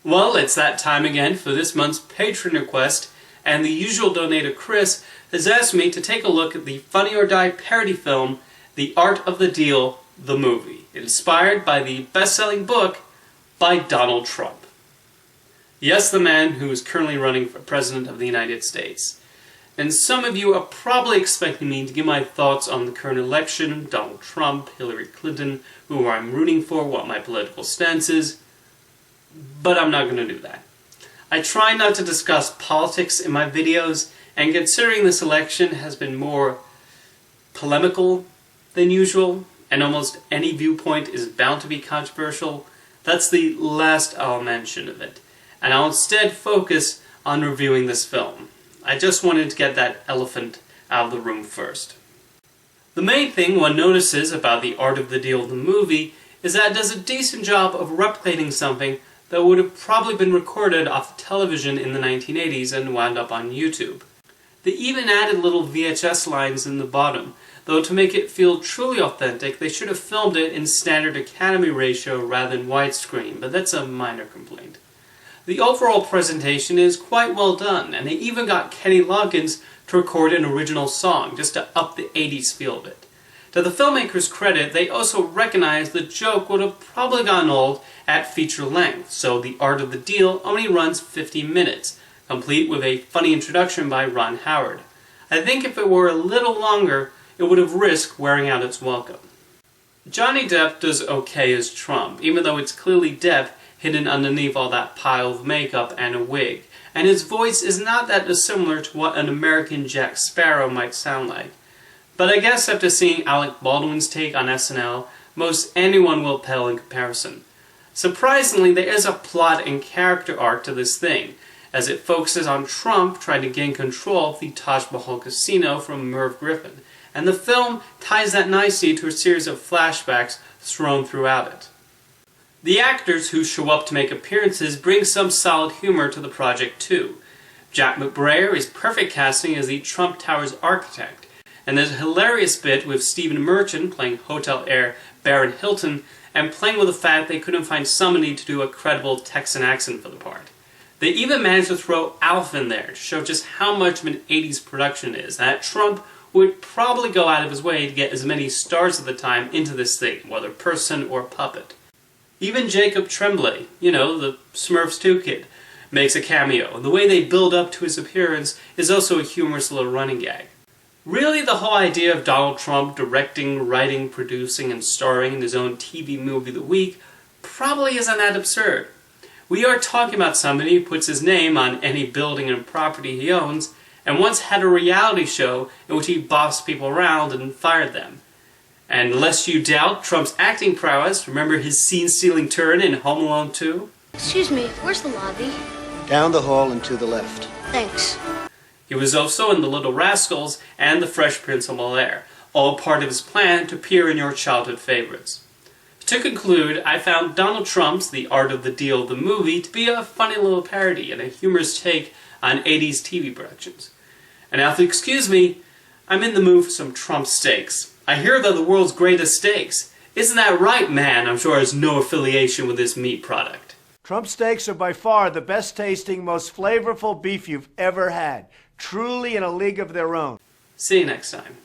Well, it's that time again for this month's patron request, and the usual donator Chris has asked me to take a look at the Funny or Die parody film, The Art of the Deal, the movie, inspired by the best-selling book by Donald Trump. Yes, the man who is currently running for President of the United States. And some of you are probably expecting me to give my thoughts on the current election, Donald Trump, Hillary Clinton, who I'm rooting for, what my political stance is, but I'm not going to do that. I try not to discuss politics in my videos, and considering this election has been more polemical than usual, and almost any viewpoint is bound to be controversial, that's the last I'll mention of it, and I'll instead focus on reviewing this film. I just wanted to get that elephant out of the room first. The main thing one notices about The Art of the Deal, the movie, is that it does a decent job of replicating something that would have probably been recorded off television in the 1980s and wound up on YouTube. They even added little VHS lines in the bottom, though to make it feel truly authentic, they should have filmed it in standard Academy ratio rather than widescreen, but that's a minor complaint. The overall presentation is quite well done, and they even got Kenny Loggins to record an original song, just to up the 80s feel of it. To the filmmakers' credit, they also recognized the joke would have probably gotten old at feature length, so The Art of the Deal only runs 50 minutes, complete with a funny introduction by Ron Howard. I think if it were a little longer, it would have risked wearing out its welcome. Johnny Depp does okay as Trump, even though it's clearly Depp hidden underneath all that pile of makeup and a wig, and his voice is not that dissimilar to what an American Jack Sparrow might sound like. But I guess after seeing Alec Baldwin's take on SNL, most anyone will pale in comparison. Surprisingly, there is a plot and character arc to this thing, as it focuses on Trump trying to gain control of the Taj Mahal Casino from Merv Griffin, and the film ties that nicely to a series of flashbacks thrown throughout it. The actors who show up to make appearances bring some solid humor to the project too. Jack McBrayer is perfect casting as the Trump Tower's architect, and there's a hilarious bit with Stephen Merchant playing hotel heir Barron Hilton, and playing with the fact they couldn't find somebody to do a credible Texan accent for the part. They even managed to throw Alf in there to show just how much of an 80s production it is, and that Trump would probably go out of his way to get as many stars of the time into this thing, whether person or puppet. Even Jacob Tremblay, you know, the Smurfs 2 kid, makes a cameo, and the way they build up to his appearance is also a humorous little running gag. Really, the whole idea of Donald Trump directing, writing, producing, and starring in his own TV movie of the week probably isn't that absurd. We are talking about somebody who puts his name on any building and property he owns, and once had a reality show in which he bossed people around and fired them. And lest you doubt Trump's acting prowess, remember his scene-stealing turn in Home Alone 2? Excuse me, where's the lobby? Down the hall and to the left. Thanks. He was also in The Little Rascals and The Fresh Prince of Bel-Air, all part of his plan to appear in your childhood favorites. To conclude, I found Donald Trump's The Art of the Deal, the movie, to be a funny little parody and a humorous take on 80s TV productions. And now if you'll excuse me, I'm in the mood for some Trump steaks. I hear they're the world's greatest steaks. Isn't that right, man? I'm sure has no affiliation with this meat product. Trump steaks are by far the best tasting, most flavorful beef you've ever had. Truly in a league of their own. See you next time.